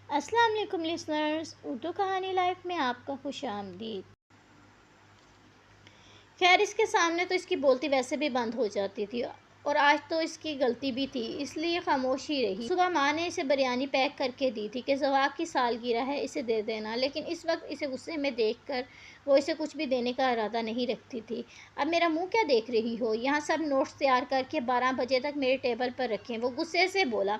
السلام علیکم لسنرز، اردو کہانی لائف میں آپ کا خوش آمدید۔ خیر، اس کے سامنے تو اس کی بولتی ویسے بھی بند ہو جاتی تھی اور آج تو اس کی غلطی بھی تھی، اس لیے خاموش ہی رہی۔ صبح ماں نے اسے بریانی پیک کر کے دی تھی کہ زواق کی سالگرہ ہے، اسے دے دینا، لیکن اس وقت اسے غصے میں دیکھ کر وہ اسے کچھ بھی دینے کا ارادہ نہیں رکھتی تھی۔ اب میرا منہ کیا دیکھ رہی ہو؟ یہاں سب نوٹس تیار کر کے 12 بجے تک میرے ٹیبل پر رکھیں، وہ غصے سے بولا۔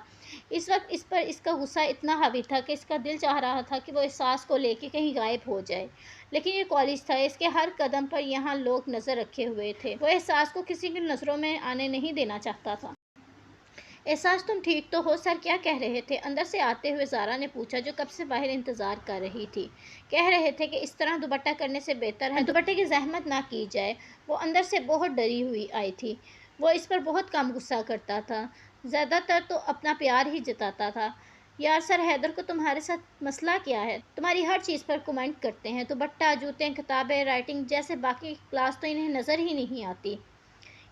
اس وقت اس پر اس کا غصہ اتنا حاوی تھا کہ اس کا دل چاہ رہا تھا کہ وہ احساس کو لے کے کہیں غائب ہو جائے، لیکن یہ کالج تھا، اس کے ہر قدم پر یہاں لوگ نظر رکھے ہوئے تھے۔ وہ احساس کو کسی کی نظروں میں آنے نہیں دینا چاہتا تھا۔ احساس، تم ٹھیک تو ہو؟ سر کیا کہہ رہے تھے؟ اندر سے آتے ہوئے زارا نے پوچھا، جو کب سے باہر انتظار کر رہی تھی۔ کہہ رہے تھے کہ اس طرح دوپٹہ کرنے سے بہتر ہے دوپٹے کی زحمت نہ کی جائے۔ وہ اندر سے بہت ڈری ہوئی آئی تھی۔ وہ اس پر بہت کم غصہ کرتا تھا، زیادہ تر تو اپنا پیار ہی جتاتا تھا۔ یار سر حیدر کو تمہارے ساتھ مسئلہ کیا ہے؟ تمہاری ہر چیز پر کمنٹ کرتے ہیں، دوپٹہ، جوتے، کتابیں، رائٹنگ جیسے باقی کلاس تو انہیں نظر ہی نہیں آتی۔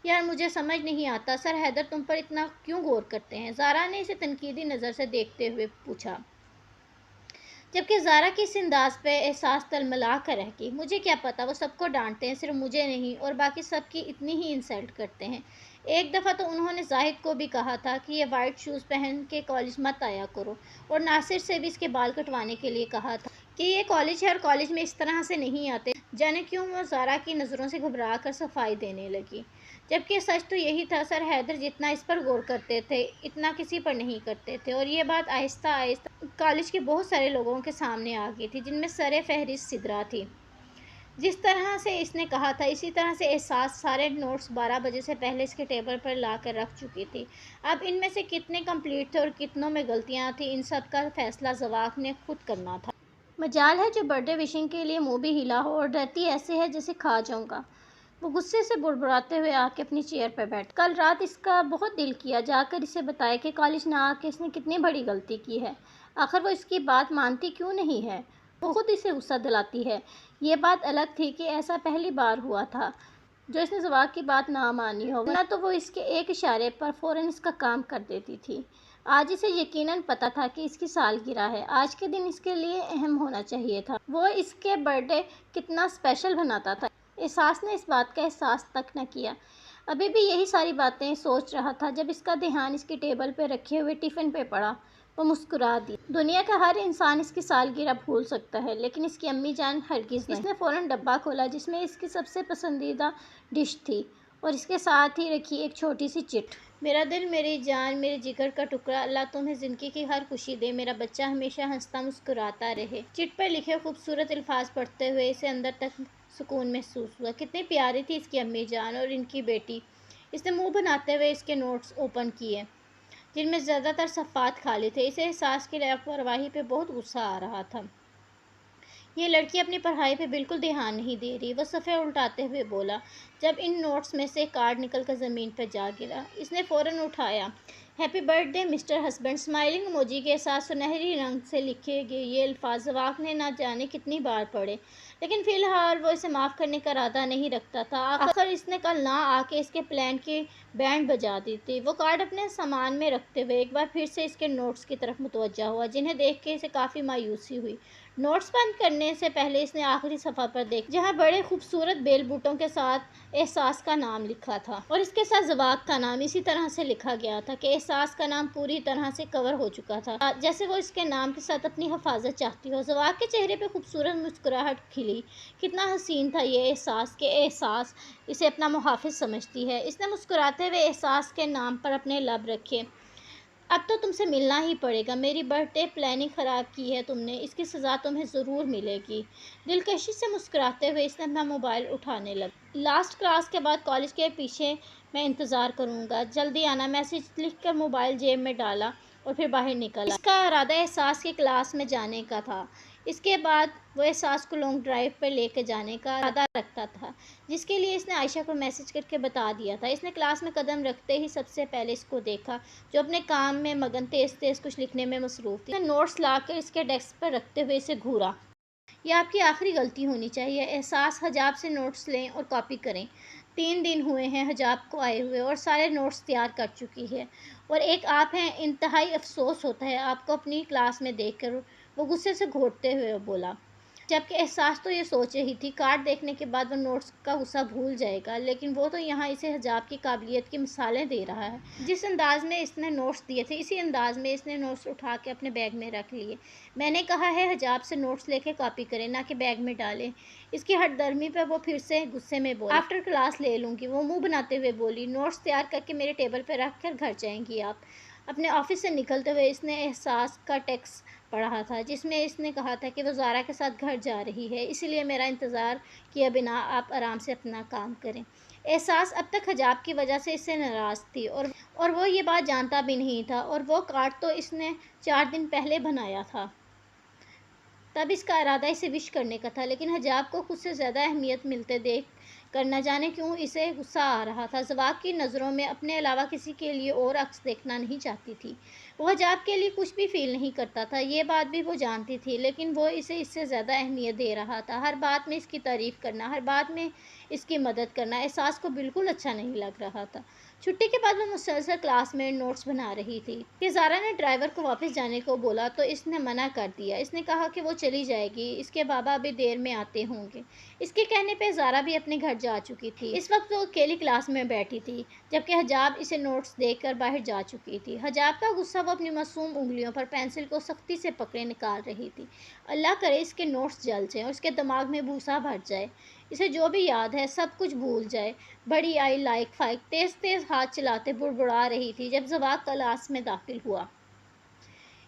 یار مجھے سمجھ نہیں آتا سر حیدر تم پر اتنا کیوں غور کرتے ہیں؟ زارا نے اسے تنقیدی نظر سے دیکھتے ہوئے پوچھا، جبکہ زارا کی اس انداز پہ احساس تلملا کر رہ گئی۔ مجھے کیا پتا، وہ سب کو ڈانٹتے ہیں، صرف مجھے نہیں، اور باقی سب کی اتنی ہی انسلٹ کرتے ہیں۔ ایک دفعہ تو انہوں نے زاہد کو بھی کہا تھا کہ یہ وائٹ شوز پہن کے کالج مت آیا کرو، اور ناصر سے بھی اس کے بال کٹوانے کے لیے کہا تھا کہ یہ کالج ہے اور کالج میں اس طرح سے نہیں آتے۔ جانے کیوں وہ زارا کی نظروں سے گھبرا کر صفائی دینے لگی، جبکہ سچ تو یہی تھا، سر حیدر جتنا اس پر غور کرتے تھے اتنا کسی پر نہیں کرتے تھے۔ اور یہ بات آہستہ آہستہ کالج کے بہت سارے لوگوں کے سامنے آ گئی تھی، جن میں سر فہرست سدرا تھی۔ جس طرح سے اس نے کہا تھا اسی طرح سے احساس سارے نوٹس 12 بجے سے پہلے اس کے ٹیبل پر لا کر رکھ چکی تھی۔ اب ان میں سے کتنے کمپلیٹ تھے اور کتنوں میں غلطیاں تھیں، ان سب کا فیصلہ زواق نے خود کرنا تھا۔ مجال ہے جو برتھ ڈے وشنگ کے لیے منہ بھی ہلا ہو، اور ڈرتی ایسے ہے جیسے کھا جاؤں گا۔ وہ غصے سے بڑبڑاتے ہوئے آ کے اپنی چیئر پر بیٹھ۔ کل رات اس کا بہت دل کیا جا کر اسے بتائے کہ کالج نہ آ کے اس نے کتنی بڑی غلطی کی ہے۔ آخر وہ اس کی بات مانتی کیوں نہیں ہے؟ وہ خود اسے غصہ دلاتی ہے۔ یہ بات الگ تھی کہ ایسا پہلی بار ہوا تھا جو اس نے زواق کی بات نہ مانی ہو، ورنہ تو وہ اس کے ایک اشارے پر فوراً اس کا کام کر دیتی تھی۔ آج اسے یقیناً پتہ تھا کہ اس کی سالگرہ ہے، آج کے دن اس کے لیے اہم ہونا چاہیے تھا۔ وہ اس کے برتھ ڈے کتنا اسپیشل بناتا تھا، احساس نے اس بات کا احساس تک نہ کیا۔ ابھی بھی یہی ساری باتیں سوچ رہا تھا جب اس کا دھیان اس کی ٹیبل پہ رکھے ہوئے ٹفن پہ پڑا۔ وہ مسکرا دی۔ دنیا کا ہر انسان اس کی سالگرہ بھول سکتا ہے، لیکن اس کی امی جان ہرگز نہیں۔ اس نے فوراً ڈبہ کھولا جس میں اس کی سب سے پسندیدہ ڈش تھی، اور اس کے ساتھ ہی رکھی ایک چھوٹی سی چٹ۔ میرا دل، میری جان، میرے جگر کا ٹکڑا، اللہ تمہیں زندگی کی ہر خوشی دے، میرا بچہ ہمیشہ ہنستا مسکراتا رہے۔ چٹ پر لکھے خوبصورت الفاظ پڑھتے ہوئے اسے اندر تک سکون محسوس ہوا۔ کتنی پیاری تھی اس کی امی جان اور ان کی بیٹی۔ اس نے منہ بناتے ہوئے اس کے نوٹس اوپن کیے، جن میں زیادہ تر صفحات خالی تھے۔ اسے احساس کی لاپرواہی پہ بہت غصہ آ رہا تھا۔ یہ لڑکی اپنی پڑھائی پہ بالکل دھیان نہیں دے رہی، وہ صفحے الٹاتے ہوئے بولا، جب ان نوٹس میں سے ایک کارڈ نکل کر زمین پر جا گرا۔ اس نے فوراً اٹھایا۔ Happy birthday mister husband, smiling emoji کے ساتھ سنہری رنگ سے لکھے گئے یہ الفاظ زواق نے نہ جانے کتنی بار پڑھے، لیکن فی الحال وہ اسے معاف کرنے کا ارادہ نہیں رکھتا تھا۔ آخر اس نے کل نہ آ کے اس کے پلان کی بینڈ بجا دی تھی۔ وہ کارڈ اپنے سامان میں رکھتے ہوئے ایک بار پھر سے اس کے نوٹس کی طرف متوجہ ہوا، جنہیں دیکھ کے اسے کافی مایوسی ہوئی۔ نوٹس بند کرنے سے پہلے اس نے آخری صفحہ پر دیکھا، جہاں بڑے خوبصورت بیل بوٹوں کے ساتھ احساس کا نام لکھا تھا، اور اس کے ساتھ زواق کا نام اسی طرح سے لکھا گیا تھا کہ احساس کا نام پوری طرح سے کور ہو چکا تھا، جیسے وہ اس کے نام کے ساتھ اپنی حفاظت چاہتی ہو۔ زواق کے چہرے پہ خوبصورت مسکراہٹ کھلی۔ کتنا حسین تھا یہ احساس کہ احساس اسے اپنا محافظ سمجھتی ہے۔ اس نے مسکراتے ہوئے احساس کے نام پر اپنے لب رکھے۔ اب تو تم سے ملنا ہی پڑے گا، میری برتھ ڈے پلاننگ خراب کی ہے تم نے، اس کی سزا تمہیں ضرور ملے گی۔ دلکشی سے مسکراتے ہوئے اس نے اپنا موبائل اٹھانے لگا۔ لاسٹ کلاس کے بعد کالج کے پیچھے میں انتظار کروں گا، جلدی آنا، میسج لکھ کر موبائل جیب میں ڈالا اور پھر باہر نکلا۔ اس کا ارادہ احساس کی کلاس میں جانے کا تھا۔ اس کے بعد وہ احساس کو لانگ ڈرائیو پر لے کے جانے کا ارادہ رکھتا تھا، جس کے لیے اس نے عائشہ کو میسج کر کے بتا دیا تھا۔ اس نے کلاس میں قدم رکھتے ہی سب سے پہلے اس کو دیکھا، جو اپنے کام میں مگن تیز تیز کچھ لکھنے میں مصروف تھی۔ اس نے نوٹس لا کر اس کے ڈیسک پر رکھتے ہوئے اسے گھورا۔ یہ آپ کی آخری غلطی ہونی چاہیے، احساس، حجاب سے نوٹس لیں اور کاپی کریں۔ 3 دن ہوئے ہیں حجاب کو آئے ہوئے اور سارے نوٹس تیار کر چکی ہے، اور ایک آپ ہیں، انتہائی افسوس ہوتا ہے آپ کو اپنی کلاس میں دیکھ کر، وہ غصے سے گھونٹتے ہوئے بولا، جبکہ احساس تو یہ سوچ رہی تھی کارڈ دیکھنے کے بعد وہ نوٹس کا غصہ بھول جائے گا، لیکن وہ تو یہاں اسے حجاب کی قابلیت کی مثالیں دے رہا ہے۔ جس انداز میں اس نے نوٹس دیے تھے، اسی انداز میں اس نے نوٹس اٹھا کے اپنے بیگ میں رکھ لیے۔ میں نے کہا ہے حجاب سے نوٹس لے کے کاپی کریں، نہ کہ بیگ میں ڈالیں۔ اس کی ہٹ درمی پہ وہ پھر سے غصے میں بولی، آفٹر کلاس لے لوں گی۔ وہ منہ بناتے ہوئے بولی، نوٹس تیار کر کے میرے ٹیبل پہ رکھ کر گھر جائیں گی آپ۔ اپنے آفس سے نکلتے ہوئے اس نے احساس کا ٹیکسٹ پڑھا تھا، جس میں اس نے کہا تھا کہ وہ زارا کے ساتھ گھر جا رہی ہے، اسی لیے میرا انتظار کیے بنا آپ آرام سے اپنا کام کریں۔ احساس اب تک حجاب کی وجہ سے اس سے ناراض تھی، اور وہ یہ بات جانتا بھی نہیں تھا، اور وہ کارڈ تو اس نے 4 دن پہلے بنایا تھا۔ تب اس کا ارادہ اسے وش کرنے کا تھا، لیکن حجاب کو خود سے زیادہ اہمیت ملتے دیکھ کر نہ جانے کیوں اسے غصہ آ رہا تھا۔ زواق کی نظروں میں اپنے علاوہ کسی کے لیے اور عکس دیکھنا نہیں چاہتی تھی۔ وہ حجاب کے لیے کچھ بھی فیل نہیں کرتا تھا، یہ بات بھی وہ جانتی تھی، لیکن وہ اسے اس سے زیادہ اہمیت دے رہا تھا۔ ہر بات میں اس کی تعریف کرنا، ہر بات میں اس کی مدد کرنا احساس کو بالکل اچھا نہیں لگ رہا تھا۔ چھٹی کے بعد وہ مسلسل کلاس میں نوٹس بنا رہی تھی کہ زارا نے ڈرائیور کو واپس جانے کو بولا تو اس نے منع کر دیا۔ اس نے کہا کہ وہ چلی جائے گی، اس کے بابا ابھی دیر میں آتے ہوں گے۔ اس کے کہنے پہ زارا بھی اپنے گھر جا چکی تھی۔ اس وقت وہ اکیلی کلاس میں بیٹھی تھی، جبکہ حجاب اسے نوٹس دے کر باہر جا چکی تھی۔ حجاب کا غصہ وہ اپنی معصوم انگلیوں پر پینسل کو سختی سے پکڑے نکال رہی تھی۔ اللہ کرے اس کے نوٹس جل جائیں اور اس کے دماغ میں بھوسا بھر جائے، اسے جو بھی یاد ہے سب کچھ بھول جائے۔ بڑی آئی لائک فائق تیز تیز ہاتھ چلاتے بڑبڑا رہی تھی جب زواق کلاس میں داخل ہوا۔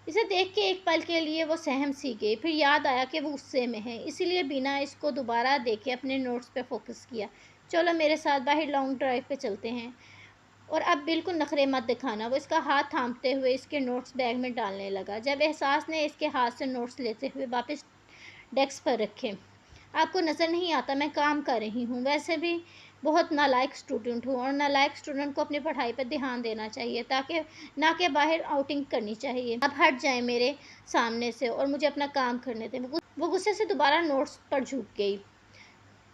اسے دیکھ کے ایک پل کے لیے وہ سہم سی گئی، پھر یاد آیا کہ وہ غصے میں ہے، اسی لیے بنا اس کو دوبارہ دیکھے اپنے نوٹس پہ فوکس کیا۔ چلو میرے ساتھ باہر لانگ ڈرائیو پہ چلتے ہیں، اور اب بالکل نخرے مت دکھانا۔ وہ اس کا ہاتھ تھامتے ہوئے اس کے نوٹس بیگ میں ڈالنے لگا، جب احساس نے اس کے ہاتھ سے نوٹس لیتے ہوئے واپس ڈیسک پر رکھے۔ آپ کو نظر نہیں آتا میں کام کر رہی ہوں؟ ویسے بھی بہت نالائق اسٹوڈنٹ ہوں، اور نالائق اسٹوڈنٹ کو اپنی پڑھائی پر دھیان دینا چاہیے نہ کہ باہر آؤٹنگ کرنی چاہیے۔ اب ہٹ جائیں میرے سامنے سے اور مجھے اپنا کام کرنے دیں۔ وہ غصے سے دوبارہ نوٹس پر جھک گئی۔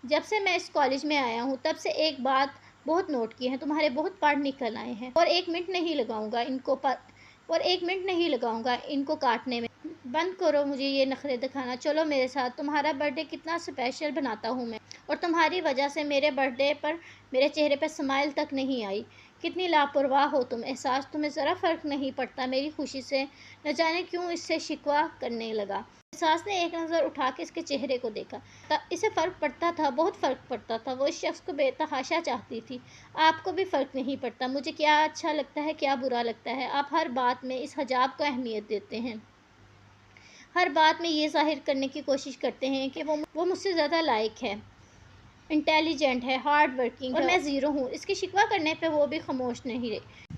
جب سے میں اس کالج میں آیا ہوں تب سے ایک بات بہت نوٹ کی ہے، تمہارے بہت پڑھ نکل آئے ہیں، اور ایک منٹ نہیں لگاؤں گا ان کو کاٹنے میں۔ بند کرو مجھے یہ نخرے دکھانا، چلو میرے ساتھ۔ تمہارا برتھ ڈے کتنا اسپیشل بناتا ہوں میں، اور تمہاری وجہ سے میرے برتھ ڈے پر میرے چہرے پہ اسمائل تک نہیں آئی۔ کتنی لاپرواہ ہو تم احساس، تمہیں ذرا فرق نہیں پڑتا میری خوشی سے؟ نہ جانے کیوں اس سے شکوہ کرنے لگا۔ احساس نے ایک نظر اٹھا کے اس کے چہرے کو دیکھا۔ اسے فرق پڑتا تھا، بہت فرق پڑتا تھا۔ وہ اس شخص کو بے تحاشا چاہتی تھی۔ آپ کو بھی فرق نہیں پڑتا مجھے کیا اچھا لگتا ہے کیا برا لگتا ہے؟ آپ ہر بات میں اس حجاب کو اہمیت دیتے ہیں، ہر بات میں یہ ظاہر کرنے کی کوشش کرتے ہیں کہ وہ مجھ سے زیادہ لائق ہے، انٹیلیجنٹ ہے، ہارڈ ورکنگ ہے، اور میں زیرو ہوں۔ اس کے شکوہ کرنے پہ وہ بھی خاموش نہیں رہی،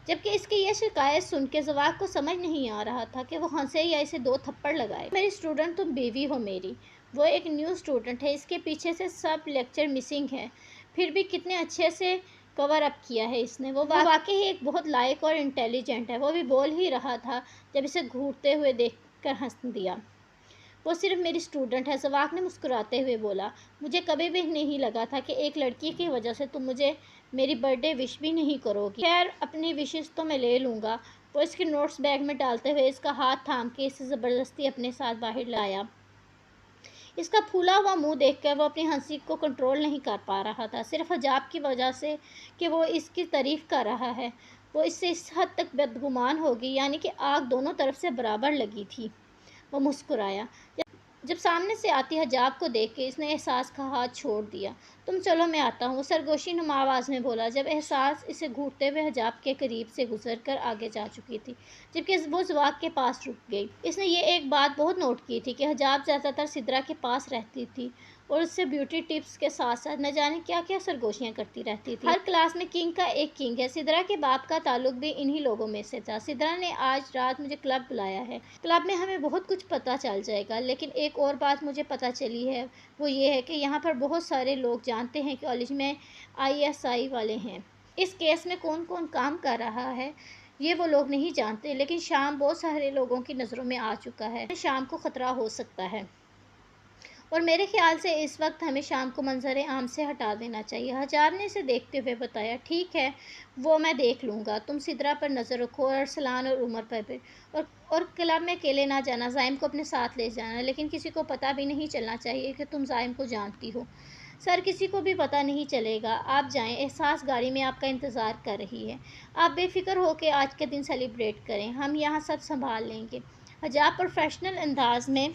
جبکہ اس کی یہ شکایت سن کے زواق کو سمجھ نہیں آ رہا تھا کہ وہ ہنسے یا اسے 2 تھپڑ لگائے۔ میری اسٹوڈنٹ تم بیوی ہو میری، وہ ایک نیو اسٹوڈنٹ ہے، اس کے پیچھے سے سب لیکچر مسنگ ہے، پھر بھی کتنے اچھے سے کور اپ کیا ہے اس نے۔ وہ واقعی ایک بہت لائق اور انٹیلیجنٹ ہے۔ وہ بھی بول ہی رہا تھا جب اسے گھورتے ہوئے دیکھ کر ہنس دیا۔ وہ صرف میری اسٹوڈنٹ ہے، زواق نے مسکراتے ہوئے بولا۔ مجھے کبھی بھی نہیں لگا تھا کہ ایک لڑکی کی وجہ سے تم مجھے میری برتھ ڈے وش بھی نہیں کرو گی۔ خیر اپنی وشز تو میں لے لوں گا۔ وہ اس کے نوٹس بیگ میں ڈالتے ہوئے اس کا ہاتھ تھام کے اسے زبردستی اپنے ساتھ باہر لایا۔ اس کا پھولا ہوا منہ دیکھ کر وہ اپنی ہنسی کو کنٹرول نہیں کر پا رہا تھا، صرف حجاب کی وجہ سے کہ وہ اس کی تعریف کر رہا ہے۔ وہ اس سے اس حد تک بدگمان ہو گئی، یعنی کہ آگ دونوں طرف سے برابر لگی تھی۔ وہ مسکرایا جب سامنے سے آتی حجاب کو دیکھ کے اس نے احساس کا ہاتھ چھوڑ دیا۔ تم چلو میں آتا ہوں، وہ سرگوشی نما آواز میں بولا، جب احساس اسے گھورتے ہوئے حجاب کے قریب سے گزر کر آگے جا چکی تھی، جبکہ وہ زواق کے پاس رک گئی۔ اس نے یہ ایک بات بہت نوٹ کی تھی کہ حجاب زیادہ تر سدرا کے پاس رہتی تھی اور اس سے بیوٹی ٹپس کے ساتھ ساتھ نہ جانے کیا کیا سرگوشیاں کرتی رہتی تھی۔ ہر کلاس میں کنگ کا ایک کنگ ہے، سدرا کے باپ کا تعلق بھی انہی لوگوں میں سے تھا۔ سدرا نے آج رات مجھے کلب بلایا ہے، کلب میں ہمیں بہت کچھ پتہ چل جائے گا، لیکن ایک اور بات مجھے پتہ چلی ہے، وہ یہ ہے کہ یہاں پر بہت سارے لوگ جانتے ہیں کہ کالج میں ISI والے ہیں۔ اس کیس میں کون کون کام کر رہا ہے یہ وہ لوگ نہیں جانتے، لیکن شام بہت سارے لوگوں کی نظروں میں آ چکا ہے، شام کو خطرہ ہو سکتا ہے۔ اور میرے خیال سے اس وقت ہمیں شام کو منظر عام سے ہٹا دینا چاہیے۔ حجاب نے اسے دیکھتے ہوئے بتایا، ٹھیک ہے، وہ میں دیکھ لوں گا۔ تم سدرا پر نظر رکھو اور ارسلان اور عمر پر بھی۔ اور کلب میں اکیلے نہ جانا، زائم کو اپنے ساتھ لے جانا، لیکن کسی کو پتہ بھی نہیں چلنا چاہیے کہ تم زائم کو جانتی ہو۔ سر، کسی کو بھی پتہ نہیں چلے گا، آپ جائیں، احساس گاڑی میں آپ کا انتظار کر رہی ہے۔ آپ بے فکر ہو کے آج کے دن سیلیبریٹ کریں، ہم یہاں سب سنبھال لیں گے۔ حجاب پروفیشنل انداز میں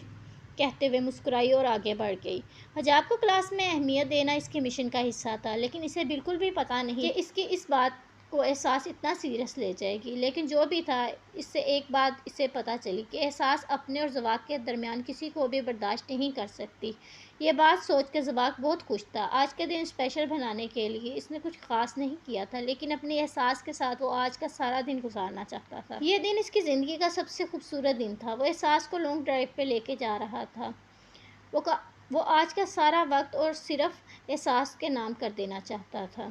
کہتے ہوئے مسکرائی اور آگے بڑھ گئی۔ حجاب کو کلاس میں اہمیت دینا اس کے مشن کا حصہ تھا، لیکن اسے بالکل بھی پتہ نہیں کہ اس کی اس بات کو احساس اتنا سیریس لے جائے گی۔ لیکن جو بھی تھا، اس سے ایک بات اسے پتہ چلی کہ احساس اپنے اور زواق کے درمیان کسی کو بھی برداشت نہیں کر سکتی۔ یہ بات سوچ کے زواق بہت خوش تھا۔ آج کے دن اسپیشل بنانے کے لیے اس نے کچھ خاص نہیں کیا تھا، لیکن اپنے احساس کے ساتھ وہ آج کا سارا دن گزارنا چاہتا تھا۔ یہ دن اس کی زندگی کا سب سے خوبصورت دن تھا۔ وہ احساس کو لانگ ڈرائیو پہ لے کے جا رہا تھا۔ وہ آج کا سارا وقت اور صرف احساس کے نام کر دینا چاہتا تھا،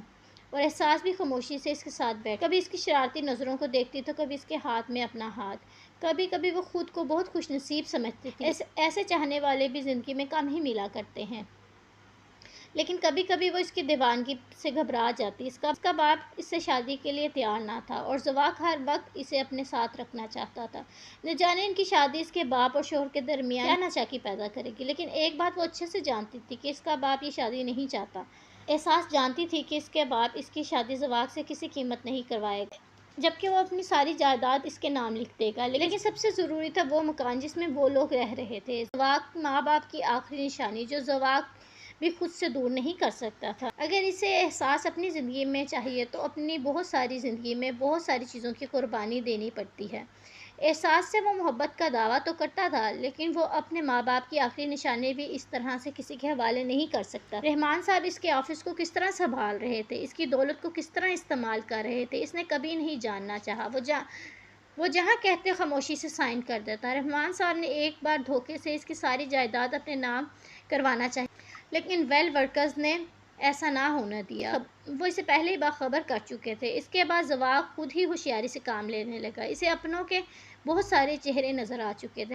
اور احساس بھی خاموشی سے اس کے ساتھ بیٹھ، کبھی اس کی شرارتی نظروں کو دیکھتی تو کبھی اس کے ہاتھ میں اپنا ہاتھ۔ کبھی کبھی وہ خود کو بہت خوش نصیب سمجھتی تھی۔ ایسے چاہنے والے بھی زندگی میں کم ہی ملا کرتے ہیں، لیکن کبھی کبھی وہ اس کی دیوانگی سے گھبرا جاتی۔ اس کا باپ اس سے شادی کے لیے تیار نہ تھا، اور زواق ہر وقت اسے اپنے ساتھ رکھنا چاہتا تھا۔ نہ جانے ان کی شادی اس کے باپ اور شوہر کے درمیان کیا ناچاکی پیدا کرے گی، لیکن ایک بات وہ اچھے سے جانتی تھی کہ اس کا باپ یہ شادی نہیں چاہتا۔ احساس جانتی تھی کہ اس کے باپ اس کی شادی زواق سے کسی قیمت نہیں کروائے گا، جبکہ وہ اپنی ساری جائیداد اس کے نام لکھ دے گا، لیکن سب سے ضروری تھا وہ مکان جس میں وہ لوگ رہ رہے تھے۔ زواق ماں باپ کی آخری نشانی، جو زواق بھی خود سے دور نہیں کر سکتا تھا۔ اگر اسے احساس اپنی زندگی میں چاہیے تو اپنی بہت ساری زندگی میں بہت ساری چیزوں کی قربانی دینی پڑتی ہے۔ احساس سے وہ محبت کا دعویٰ تو کرتا تھا، لیکن وہ اپنے ماں باپ کی آخری نشانی بھی اس طرح سے کسی کے حوالے نہیں کر سکتا۔ رحمان صاحب اس کے آفس کو کس طرح سنبھال رہے تھے، اس کی دولت کو کس طرح استعمال کر رہے تھے، اس نے کبھی نہیں جاننا چاہا۔ وہ جہاں کہتے خاموشی سے سائن کر دیتا۔ رحمان صاحب نے ایک بار دھوکے سے اس کی ساری جائیداد اپنے نام کروانا چاہی، لیکن ویل ورکرز نے ایسا نہ ہونے دیا۔ وہ اسے پہلے ہی باخبر کر چکے تھے۔ اس کے بعد زواق خود ہی ہوشیاری سے کام لینے لگا۔ اسے اپنوں کے بہت سارے چہرے نظر آ چکے تھے۔